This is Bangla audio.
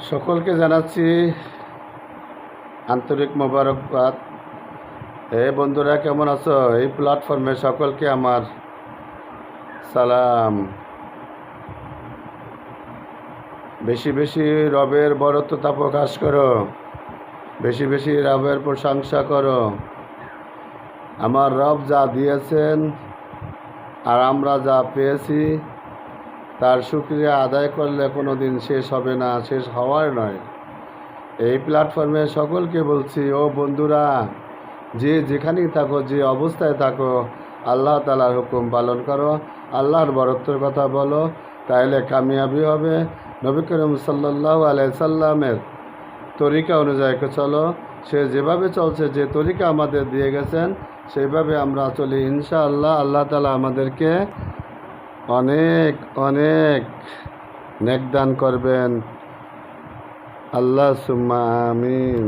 সকলকে জানাচ্ছি আন্তরিক মোবারকবাদ। বন্ধুরা, কেমন আছো? এই প্ল্যাটফর্মে সকলকে আমার সালাম। বেশি বেশি রবের বরত্বতা প্রকাশ করো, বেশি বেশি রবের প্রশংসা করো। আমার রব যা দিয়েছেন আর আমরা যা পেয়েছি তার শুকরিয়া আদায় করলে কোনো দিন শেষ হবে না, শেষ হওয়ার নয়। এই প্ল্যাটফর্মে সকলকে বলছি, ও বন্ধুরা, যে যেখানেই থাকো, যে অবস্থায় থাকো, আল্লাহ তাআলার হুকুম পালন করো, আল্লাহর বরত্বের কথা বলো, তাইলে কামিয়াবি হবে। নবী করিম সাল্লাল্লাহু আলাইহি সাল্লামের তরিকা অনুযায়ী চলো। সে যেভাবে চলছে, যে তরিকা আমাদের দিয়ে গেছেন, সেইভাবে আমরা চলি। ইনশাআল্লাহ আল্লাহ তাআলা আমাদেরকে অনেক অনেক নেক দান করবেন। আল্লাহ সুম্মা আমিন।